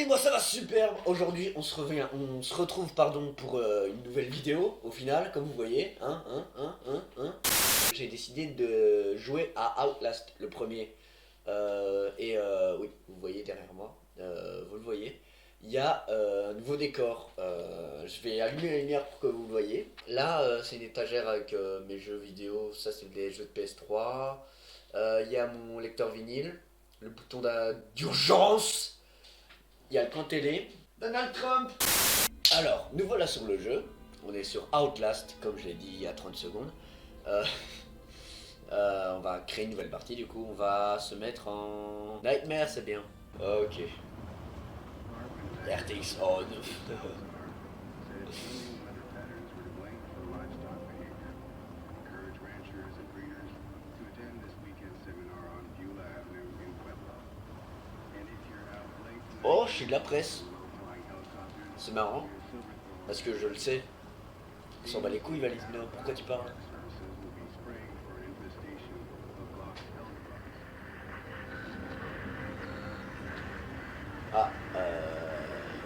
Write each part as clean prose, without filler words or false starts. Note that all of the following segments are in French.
Salut, moi ça va superbe. Aujourd'hui on se retrouve pardon pour une nouvelle vidéo au final, comme vous voyez. J'ai décidé de jouer à Outlast, le premier. Oui, vous voyez derrière moi, vous le voyez. Il y a un nouveau décor. Je vais allumer la lumière pour que vous le voyez. Là, c'est une étagère avec mes jeux vidéo. Ça, c'est des jeux de PS3. Il y a mon lecteur vinyle, le bouton d'urgence. Il y a le camp télé. Donald Trump. Alors, nous voilà sur le jeu. On est sur Outlast, comme je l'ai dit il y a 30 secondes. Euh, on va créer une nouvelle partie, du coup, on va se mettre en Nightmare, c'est bien. Ok. RTX on. Oh, je suis de la presse. C'est marrant, parce que je le sais. On s'en bat les couilles, Valentino. Pourquoi tu parles? Ah,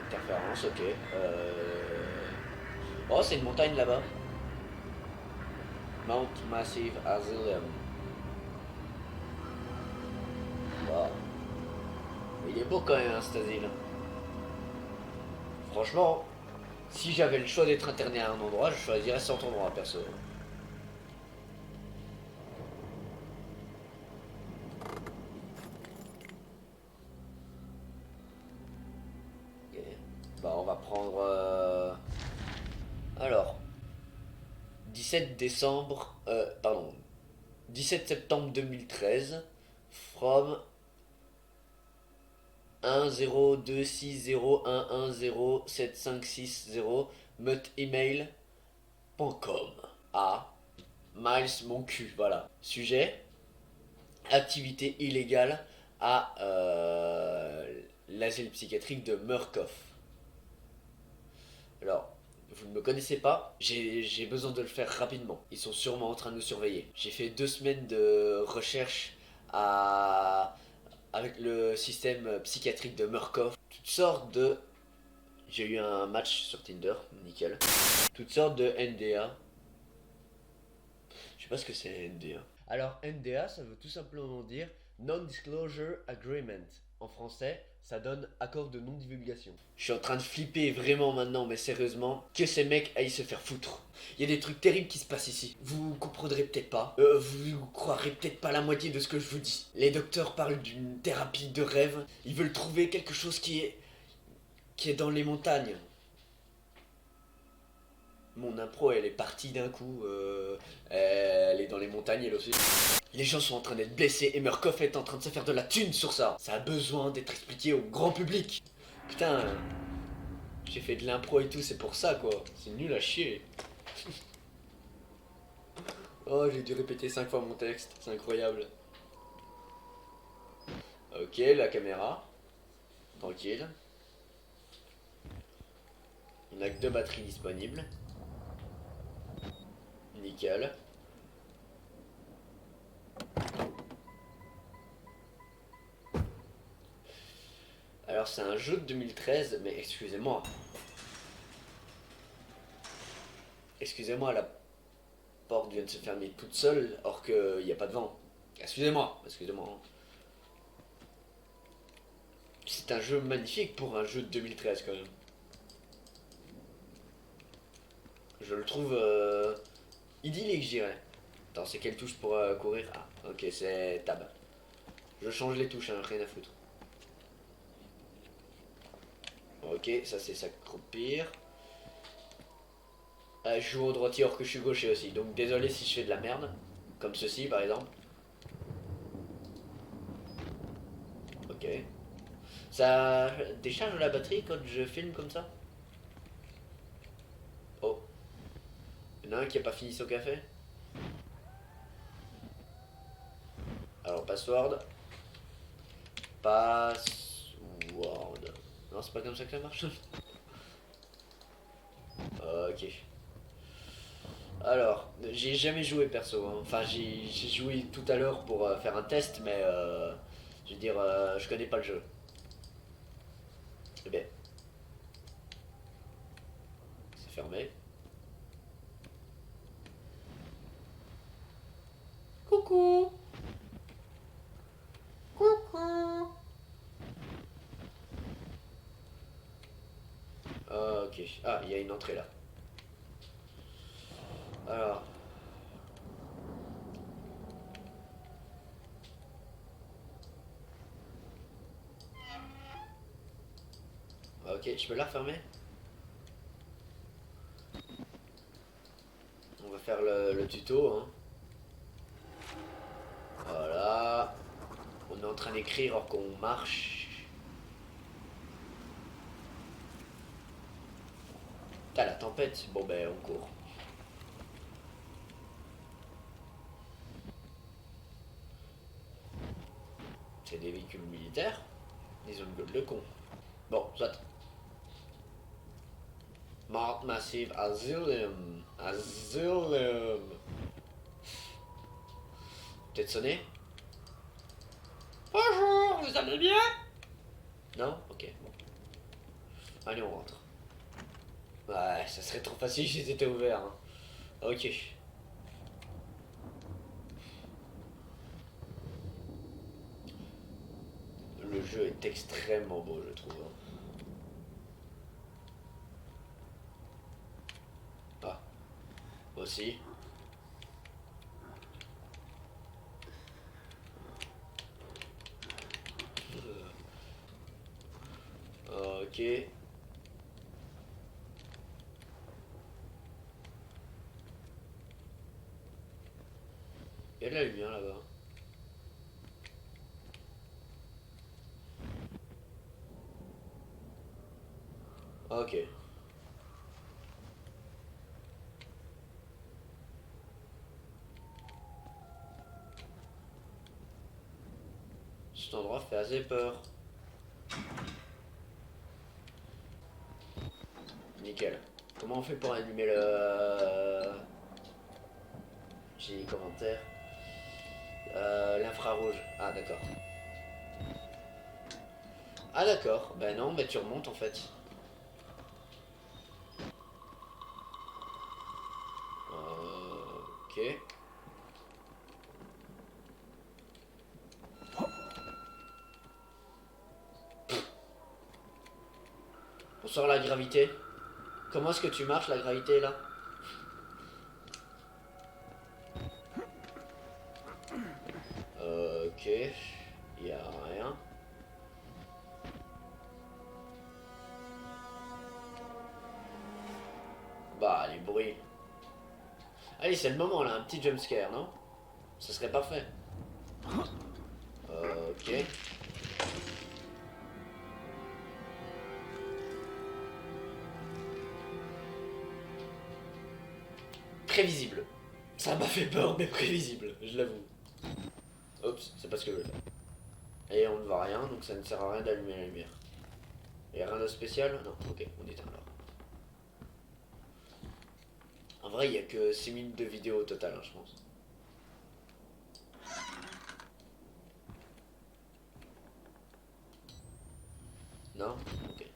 interférence, ok. Oh, c'est une montagne là-bas. Mount Massive Asylum. Wow. Il est beau quand même, hein, cet asile. Franchement, si j'avais le choix d'être interné à un endroit, je choisirais cet endroit, perso. Ok. Bah, on va prendre... Alors, 17 décembre... pardon. 17 septembre 2013. From 1026011075660 mutemail.com à Miles mon cul, voilà. Sujet, activité illégale à l'asile psychiatrique de Murkoff. Alors, vous ne me connaissez pas, j'ai besoin de le faire rapidement. Ils sont sûrement en train de nous surveiller. J'ai fait 2 semaines de recherche avec le système psychiatrique de Murkoff. Toutes sortes de... J'ai eu un match sur Tinder, nickel. Toutes sortes de NDA. Je sais pas ce que c'est NDA. Alors NDA, ça veut tout simplement dire Non-Disclosure Agreement. En français, ça donne accord de non-divulgation. Je suis en train de flipper vraiment maintenant, mais sérieusement, que ces mecs aillent se faire foutre. Il y a des trucs terribles qui se passent ici. Vous comprendrez peut-être pas. Vous croirez peut-être pas la moitié de ce que je vous dis. Les docteurs parlent d'une thérapie de rêve. Ils veulent trouver quelque chose qui est dans les montagnes. Mon impro, elle est partie d'un coup. Elle est dans les montagnes, elle aussi. Les gens sont en train d'être blessés et Murkoff est en train de se faire de la thune sur ça. Ça a besoin d'être expliqué au grand public. Putain, j'ai fait de l'impro et tout, c'est pour ça quoi. C'est nul à chier. Oh, j'ai dû répéter 5 fois mon texte, c'est incroyable. Ok, la caméra. Tranquille. On a que 2 batteries disponibles. Nickel. Alors c'est un jeu de 2013, mais excusez-moi. Excusez-moi, la porte vient de se fermer toute seule, or qu'il n'y a pas de vent. Excusez-moi, excusez-moi. C'est un jeu magnifique pour un jeu de 2013 quand même. Je le trouve idyllique, je dirais. Attends, c'est quelle touche pour courir? Ah, ok, c'est tab. Je change les touches, hein, rien à foutre. Ok, ça c'est s'accroupir. Je joue au droitier or que je suis gaucher aussi, donc désolé si je fais de la merde. Comme ceci par exemple. Ok. Ça décharge la batterie quand je filme comme ça? Oh. Il y en a un qui a pas fini son café? Alors password. Password. Non, c'est pas comme ça que ça marche. Ok. Alors, j'ai jamais joué perso, hein. Enfin, j'ai joué tout à l'heure pour faire un test, mais je veux dire, je connais pas le jeu. Eh bien, c'est fermé. Coucou. Coucou. Ok. Ah, il y a une entrée là. Alors. Ok, je peux la refermer? On va faire le tuto, hein. Voilà. On est en train d'écrire alors qu'on marche. T'as la tempête. Bon ben on court. C'est des véhicules militaires. Ils ont une gueule de con. Bon, soit. Mort massive Asylum. Asylum. Peut-être sonner? Bonjour, vous allez bien? Non? Ok, bon. Allez, on rentre. Ouais, ça serait trop facile si c'était ouvert. Hein. Ok. Le jeu est extrêmement beau, je trouve. Ah, aussi. Ok. Il y a de la lumière là-bas. Ok. Cet endroit fait assez peur. Nickel. Comment on fait pour allumer le... J'ai les commentaires. L'infrarouge. Ah d'accord. Ah d'accord. Ben non, mais tu remontes en fait. Ok. Bonsoir la gravité. Comment est-ce que tu marches la gravité là? Ok. Y a rien. Bah les bruits. Allez, c'est le moment là, un petit jumpscare, non? Ça serait parfait. Ok. Prévisible. Ça m'a fait peur, mais prévisible, je l'avoue. Oups, c'est pas ce que je voulais faire. Et on ne voit rien, donc ça ne sert à rien d'allumer la lumière. Et rien de spécial? Non, ok, on éteint alors. En vrai, il n'y a que 6 minutes de vidéo au total, hein, je pense. Non? Ok.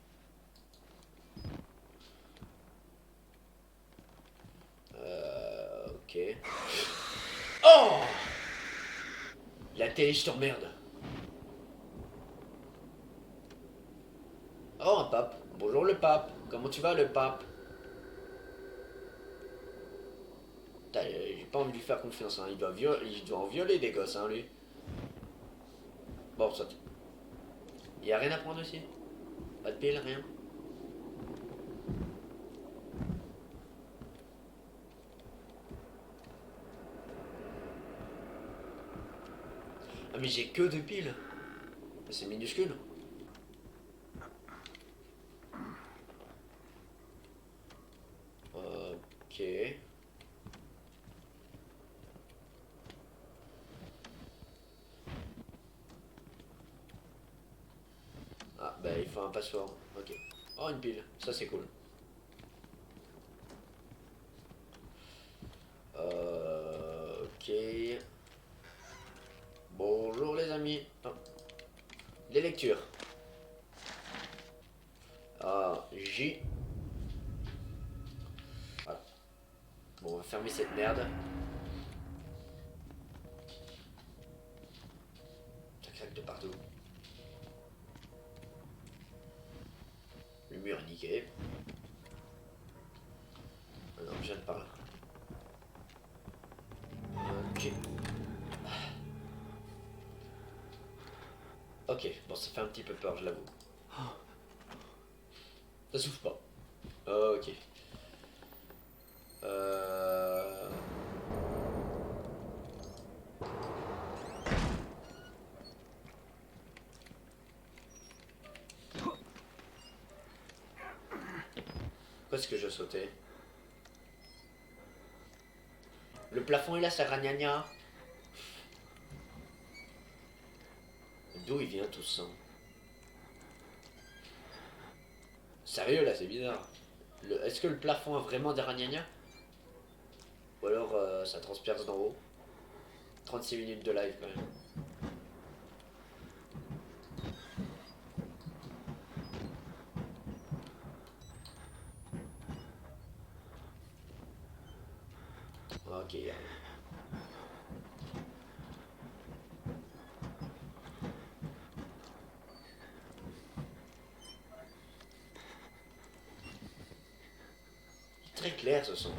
Ok. Oh! La télé, je t'emmerde. Oh, un pape. Bonjour le pape. Comment tu vas le pape? J'ai pas envie de lui faire confiance, hein. Il doit en violer des gosses, hein, lui. Bon, ça. Y a rien à prendre aussi? Pas de pile, rien? Ah, mais j'ai que 2 piles. C'est minuscule. Ok. Ah, bah il faut un passeport. Ok. Oh, une pile. Ça, c'est cool. Ok. Bonjour les amis. Oh. Les lectures. Ah, J. Voilà. Bon, on va fermer cette merde. Ça craque de partout. Le mur est niqué. Ah non, je viens de par là. Ok. Ok, bon, ça fait un petit peu peur, je l'avoue. Ça souffle pas. Ok. Pourquoi est-ce que je sautais? Le plafond est là, ça ragnagna. D'où il vient tout ça? Sérieux là, c'est bizarre. Est-ce que le plafond a vraiment des ragnagnas? Ou alors ça transperce d'en haut? 36 minutes de live quand même. Ok. Très clair ce son.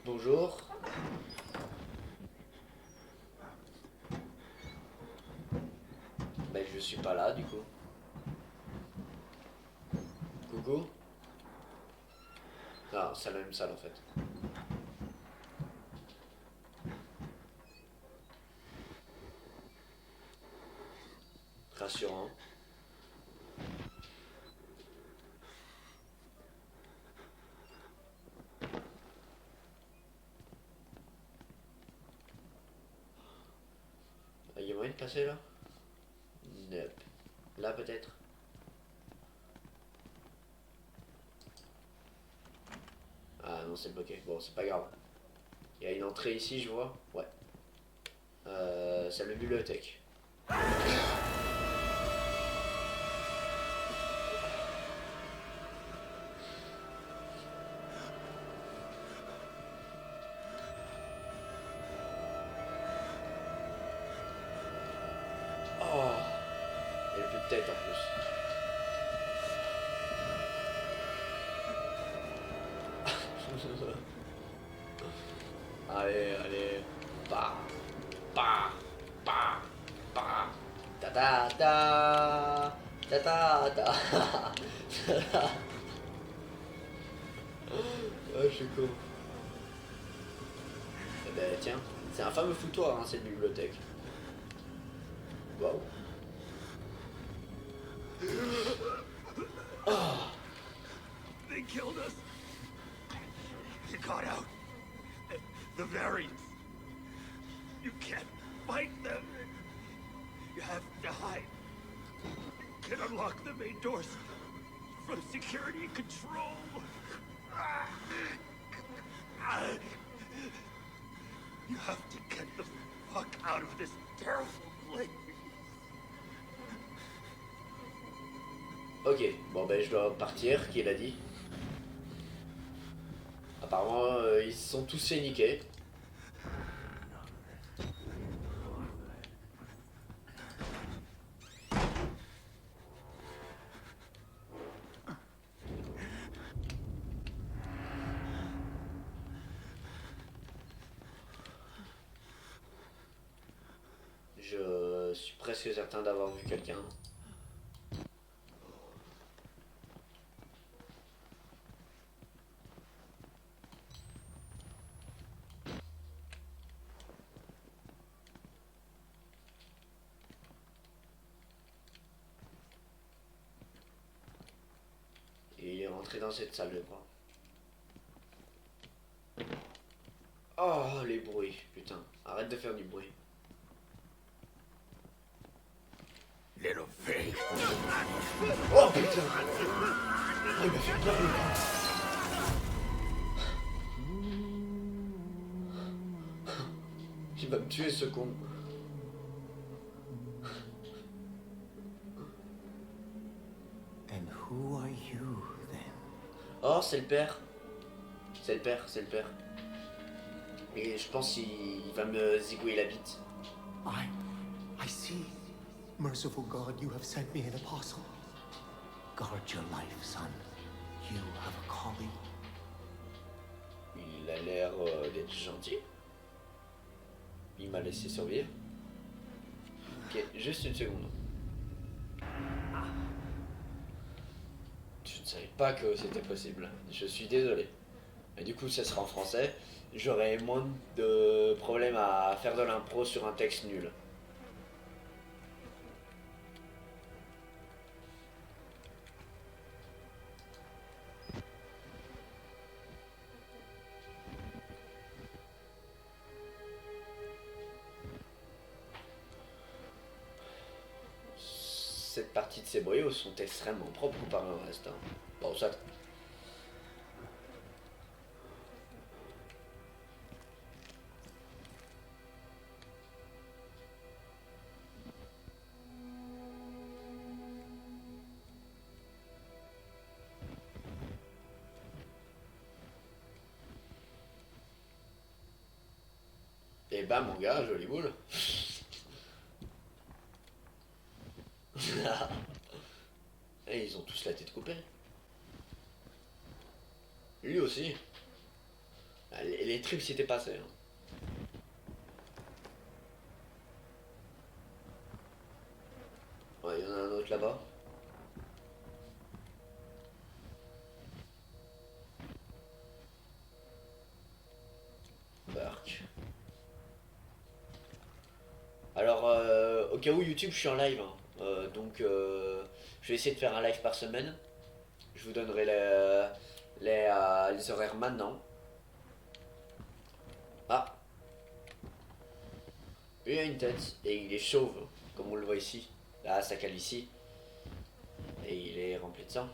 Bonjour. Ben je suis pas là du coup. Coucou. Ah, c'est la même salle en fait. Rassurant. Il y a moyen de passer là? Nope. Là peut-être? Ah non, c'est bloqué. Bon, c'est pas grave. Il y a une entrée ici, je vois. Ouais. C'est la bibliothèque. Oh, il n'y a plus de tête en plus. Allez, allez. Bah, bah, bah, bah. Ta ta ta. Ta ta ta. Ah, je suis con. Eh ben tiens, c'est un fameux foutoir hein, cette bibliothèque. Waouh. Oh. They killed us. You got out. The variants. You can't fight them. You have to hide. You can unlock the main doors from security control. You have to get the fuck out of this terrible place. Ok, bon ben je dois partir, qui l'a dit. Apparemment ils se sont tous fait niquer. Je suis presque certain d'avoir vu quelqu'un. Et il est rentré dans cette salle, je crois. Oh, les bruits, putain. Arrête de faire du bruit. Little pig. Oh putain. Oh, il m'a fait peur le gars. va me tuer ce con. And who are you then? Oh, c'est le père. C'est le père, c'est le père. Et je pense qu'il va me zigouiller la bite. I see. Merciful God, you have sent me an apostle. Guard your life, son. You have a calling. Il a l'air d'être gentil. Il m'a laissé survivre. Ok, juste une seconde. Je ne savais pas que c'était possible. Je suis désolé. Et du coup, ça sera en français. J'aurai moins de problèmes à faire de l'impro sur un texte nul. Cette partie de ces boyaux sont extrêmement propres comparé au reste. Hein. Bon, ça... Et bah mon gars, jolie boule. Et ils ont tous la tête coupée. Lui aussi. Les tripes s'étaient passés. Hein. Ouais, il y en a un autre là-bas. Bark. Alors, au cas où YouTube, je suis en live. Hein. Donc, je vais essayer de faire un live par semaine. Je vous donnerai les horaires maintenant. Ah. Il a une tête et il est chauve, comme on le voit ici. Là, ça cale ici. Et il est rempli de sang.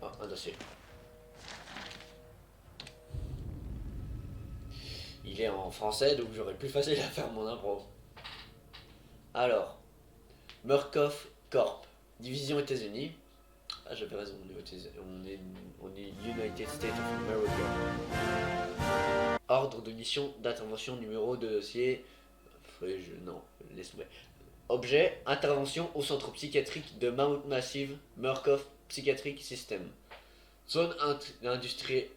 Oh, un dossier. Il est en français, donc j'aurai plus facile à faire mon impro. Alors, Murkoff Corp, division États-Unis. Ah, j'avais raison, on est United States of America. Ordre de mission d'intervention numéro de dossier. Non, laisse-moi. Objet, intervention au centre psychiatrique de Mount Massive, Murkoff Psychiatric System. Zone industrielle.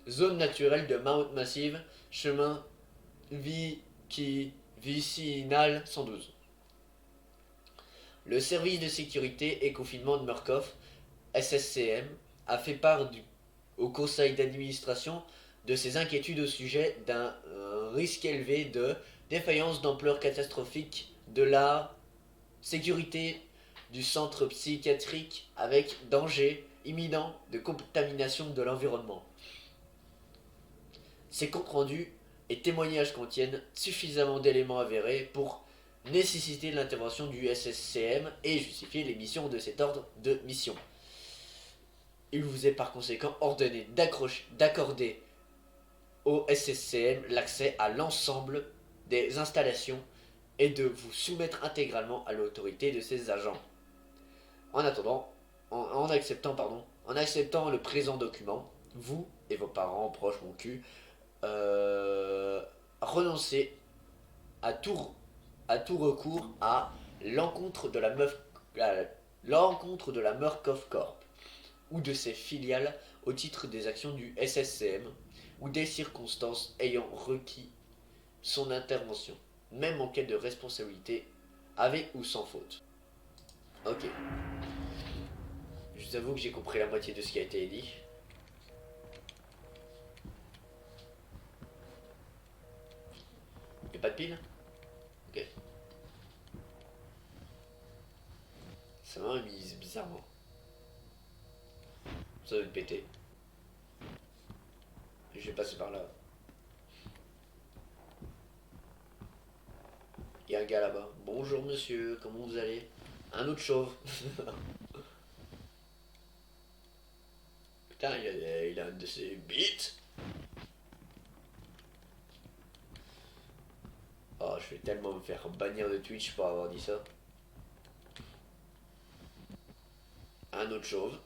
Zone naturelle de Mount Massive, chemin vicinal 112. Le service de sécurité et confinement de Murkoff, SSCM, a fait part au conseil d'administration de ses inquiétudes au sujet d'un risque élevé de défaillance d'ampleur catastrophique de la sécurité du centre psychiatrique avec danger imminent de contamination de l'environnement. Ces comptes rendus et témoignages contiennent suffisamment d'éléments avérés pour nécessiter l'intervention du SSCM et justifier l'émission de cet ordre de mission. Il vous est par conséquent ordonné d'accorder au SSCM l'accès à l'ensemble des installations et de vous soumettre intégralement à l'autorité de ses agents. En attendant, en acceptant le présent document, vous et vos parents, proches, mon cul, renoncez à tout recours à l'encontre de la Murkoff Corp ou de ses filiales au titre des actions du SSCM ou des circonstances ayant requis son intervention, même en cas de responsabilité, avec ou sans faute. Ok. Je vous avoue que j'ai compris la moitié de ce qui a été dit. Y'a pas de pile? Ok. Ça m'a mise bizarrement. Ça doit être pété. Je vais passer par là. Il y a un gars là-bas. Bonjour monsieur, comment vous allez? Un autre chauve. Putain, il a un de ses bites. Oh, je vais tellement me faire bannir de Twitch pour avoir dit ça. Un autre chauve.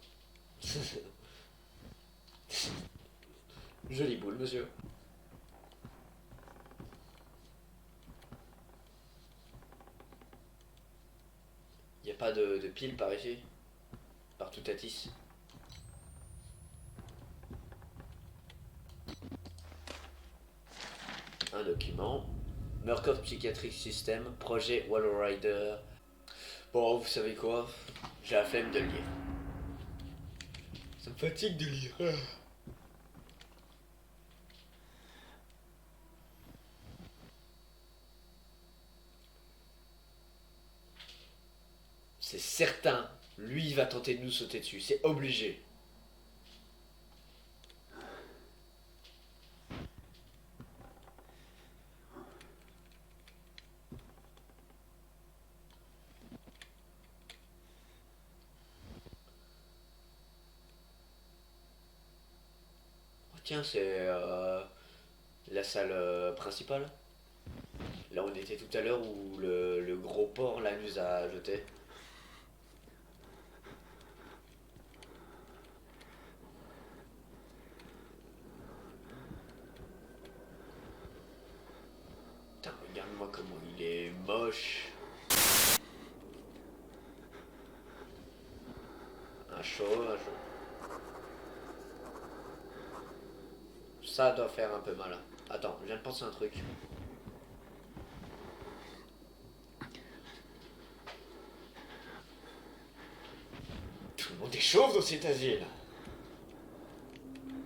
Jolie boule, monsieur. Y a pas de pile par ici? Partout à 10. Un document. Murkoff Psychiatric System, projet Wall Rider. Bon, vous savez quoi? J'ai la flemme de le lire. Ça me fatigue de lire. C'est certain, lui il va tenter de nous sauter dessus, c'est obligé. Oh, tiens, c'est la salle principale. Là où on était tout à l'heure où le gros porc là nous a jeté. Putain, regarde-moi comment il est moche. Un chaud, un chaud. Ça doit faire un peu mal. Attends, je viens de penser à un truc. Tout le monde est chauve dans cet asile.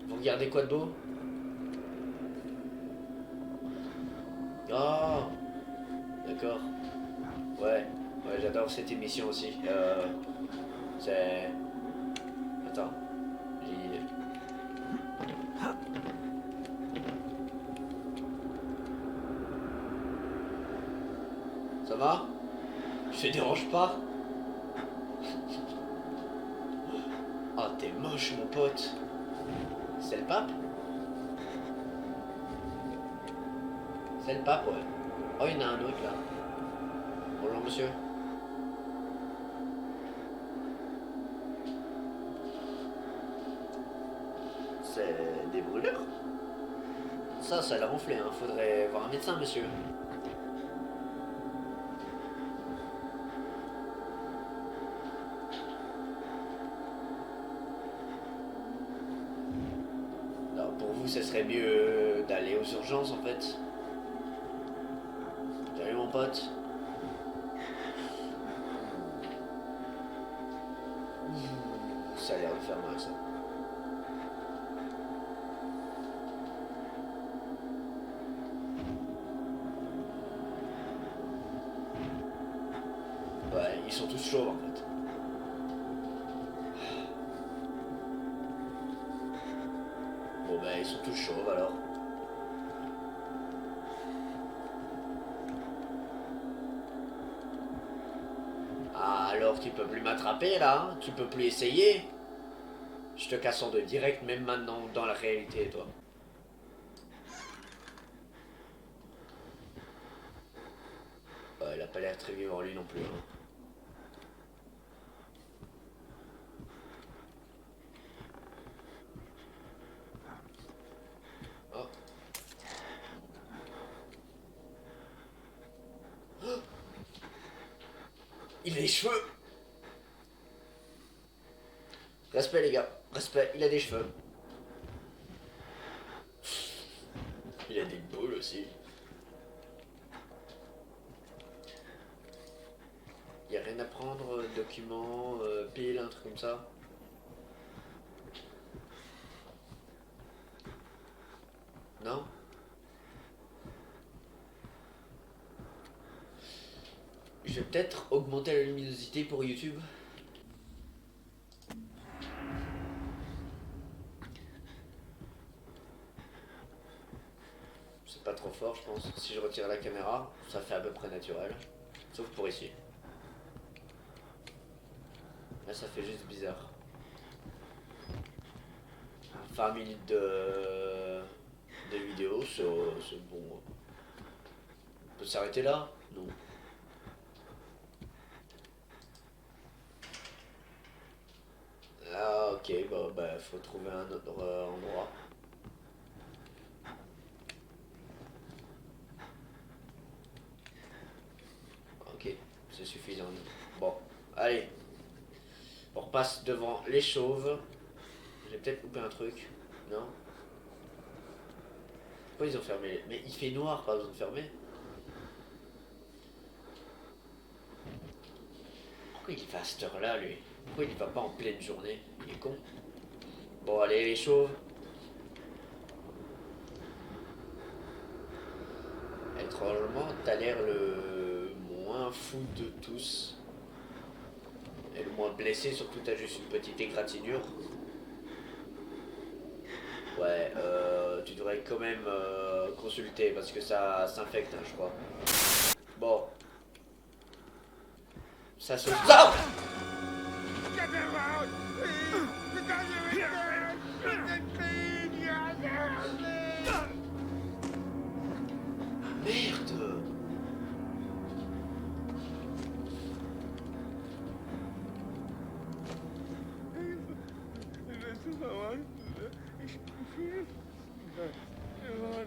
Vous regardez quoi de beau? Oh, d'accord. Ouais, ouais, j'adore cette émission aussi. C'est... Attends. J'ai... Ça va? Je te dérange pas? Oh, t'es moche, mon pote. C'est le pape? C'est le pape, ouais. Oh, il y en a un autre, là. Bonjour, monsieur. C'est des brûlures? Ça l'a ronflé, hein. Faudrait voir un médecin, monsieur. Alors, pour vous, ce serait mieux d'aller aux urgences, en fait. Salut, mon pote. Ça a l'air de faire mal, ça. Ouais, ils sont tous chauds, en fait. Bon, ben, ils sont tous chauves, alors. Ah, alors tu peux plus m'attraper, là, hein. Tu peux plus essayer. Je te casse en deux direct, même maintenant, dans la réalité, toi. Il a pas l'air très vivant, lui, non plus, hein. Oh. Il a des cheveux. Respect, les gars. Respect, il a des cheveux. Il a des boules aussi. Y a rien à prendre, document, pile, un truc comme ça. Non? Je vais peut-être augmenter la luminosité pour YouTube. C'est pas trop fort, je pense. Si je retire la caméra, ça fait à peu près naturel. Sauf pour ici. Là, ça fait juste bizarre. 20 minutes de vidéo, c'est bon. On peut s'arrêter là? Non. Ah ok, bon bah faut trouver un autre endroit. Ok, c'est suffisant. Bon, allez. On repasse devant les chauves. J'ai peut-être loupé un truc. Non? Pourquoi ils ont fermé? Mais il fait noir, pas besoin de fermer. Pourquoi il va à cette heure-là, lui? Pourquoi il va pas en pleine journée? Il est con. Bon, allez, les chauves. Étrangement, t'as l'air le moins fou de tous. Et le moins blessé, surtout t'as juste une petite égratignure. Ouais, tu devrais quand même consulter parce que ça s'infecte, hein, je crois. Bon. Ça se... Ah! Get him out! Please! The doctor is there! Please! Merde!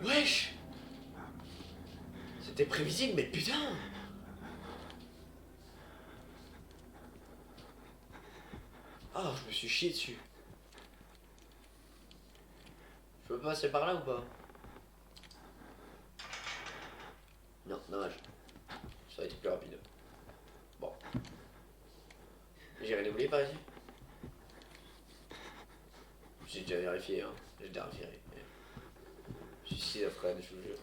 Wesh! C'était prévisible, mais putain! Ah, je me suis chié dessus. Je peux passer par là ou pas? Non, dommage. Ça aurait été plus rapide. Bon. J'ai rien oublié par ici? J'ai déjà vérifié, hein. J'ai déjà vérifié. Je suis schizophrène, je vous jure.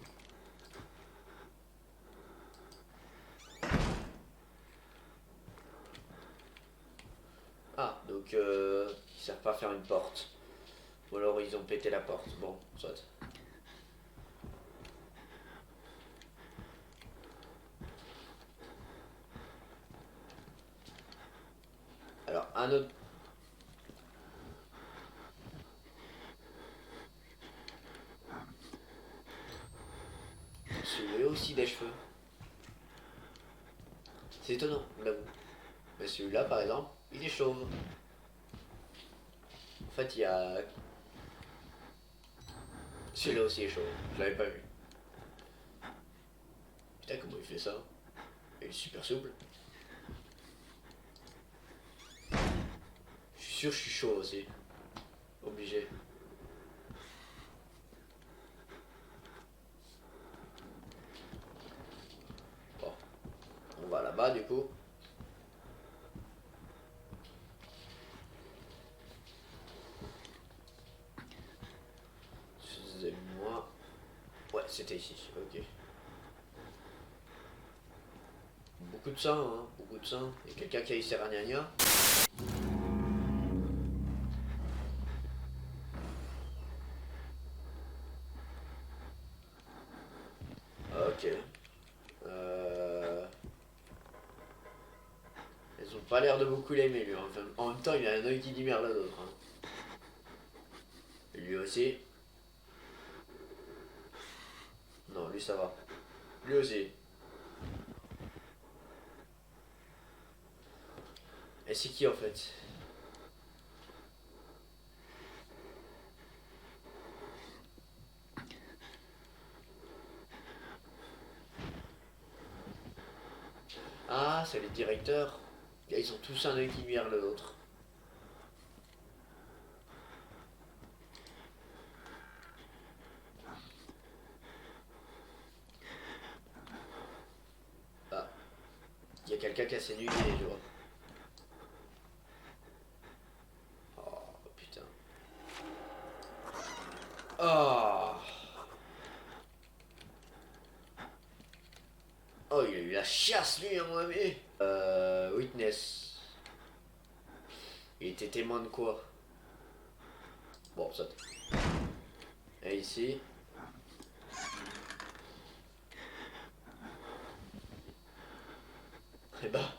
Ah, donc ils savent pas faire une porte. Ou alors ils ont pété la porte. Bon, soit. Alors, un autre. Celui-là aussi des cheveux. C'est étonnant, j'avoue. Mais celui-là, par exemple, il est chauve. En fait, il y a. Celui-là aussi est chauve. Je l'avais pas vu. Putain, comment il fait ça? Il est super souple. Je suis sûr que je suis chaud aussi. Obligé. Bon. On va là-bas du coup. Excusez-moi. Ouais, c'était ici. Ok. Beaucoup de sang, hein. Beaucoup de sang. Il y a quelqu'un qui a eu Serragnagna. Ok. Elles ont pas l'air de beaucoup l'aimer lui. Enfin, en même temps, il a un œil qui dit merde à l'autre. Hein. Lui aussi. Non, lui ça va. Lui aussi. Et c'est qui en fait? Ah, c'est les directeurs. Ils ont tous un œil qui mire l'autre. Ah, il y a quelqu'un qui a ses nuits, je vois. Oh putain. Oh. Oh, il a eu la chiasse lui à mon ami. Witness. Il était témoin de quoi? Bon, ça. Et ici. Eh bah.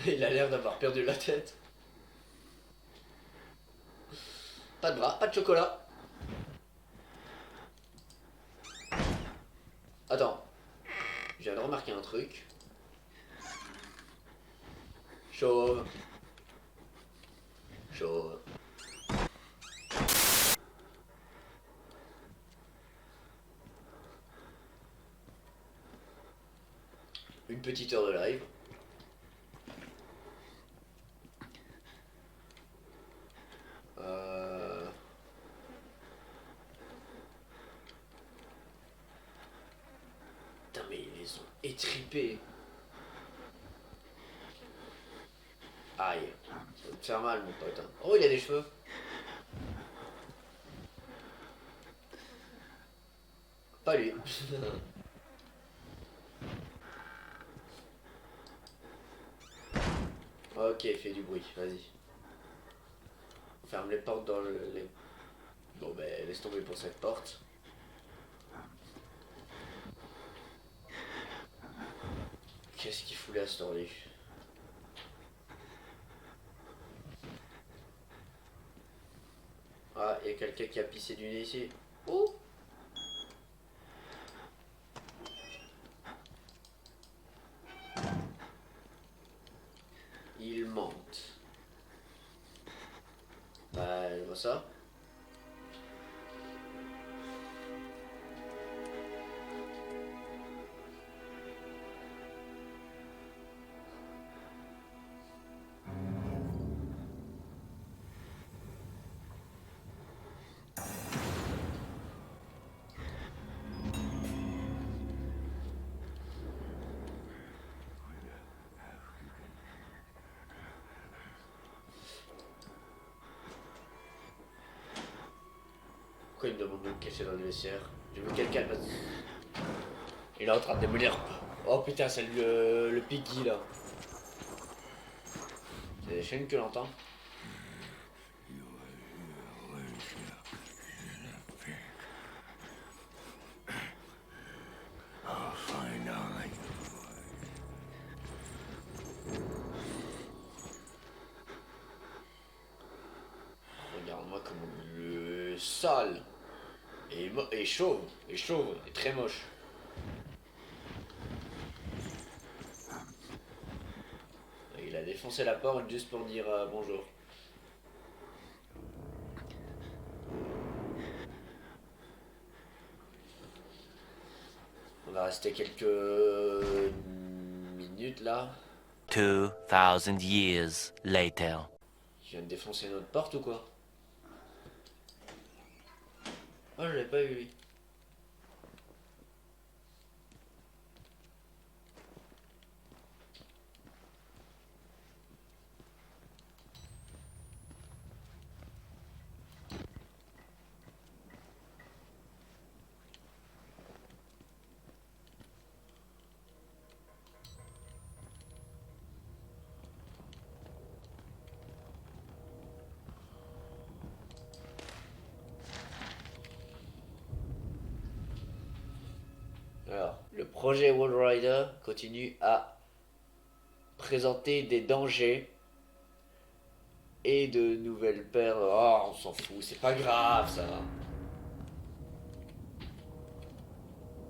Il a l'air d'avoir perdu la tête. Pas de bras, pas de chocolat. Attends. truc. Chauve. Chauve. Une petite heure de live. Putain mais ils les ont étripés. Aïe. Ça va te faire mal mon pote. Hein. Oh il a des cheveux. Pas lui. Ok, fais du bruit, vas-y. Ferme les portes dans les... Bon ben laisse tomber pour cette porte. Qu'est-ce qu'il fout là ce tordu? Ah, il y a quelqu'un qui a pissé du nez ici. Oh! Il monte. Bah, je vois ça. Pourquoi il me demande de me cacher dans le vestiaire? Je veux quelqu'un passe. Il est en train de démolir. Oh putain, c'est le Piggy là. C'est des chaînes que l'entend. Regarde-moi comment le sale. Et chauve. Et chauve. Et très moche. Il a défoncé la porte juste pour dire bonjour. On va rester quelques minutes là. 2000 years later. Il vient de défoncer notre porte ou quoi? Oh, je l'ai pas vu lui. Alors, le projet Wall Rider continue à présenter des dangers et de nouvelles perles. Oh, on s'en fout, c'est pas grave ça.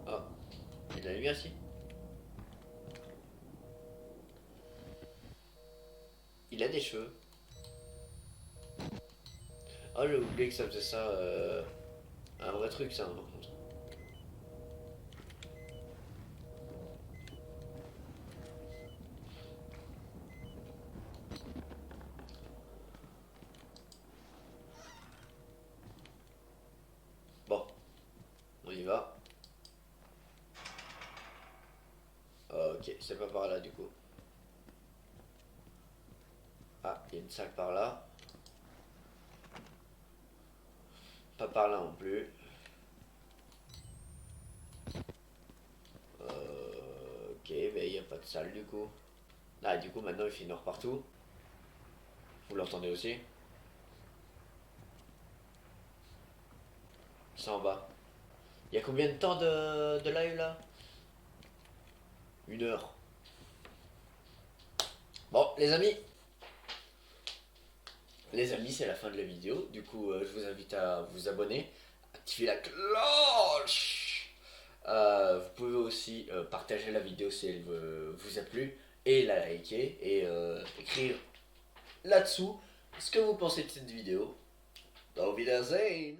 Oh, il y a de la lumière ici. Il a des cheveux. Oh, j'ai oublié que ça faisait ça. Un vrai truc ça, par contre. Bon, on y va. Ok, c'est pas par là du coup. Ah, il y a une salle par là. Pas par là non plus. Ok, mais il n'y a pas de salle du coup. Ah, du coup maintenant il fait noir partout. Vous l'entendez aussi? C'est en bas. Il y a combien de temps de live là? 1 heure. Bon, les amis, c'est la fin de la vidéo. Du coup, je vous invite à vous abonner, activer la cloche, Vous pouvez aussi partager la vidéo si elle vous a plu et la liker et écrire là-dessous ce que vous pensez de cette vidéo. Auf Wiedersehen!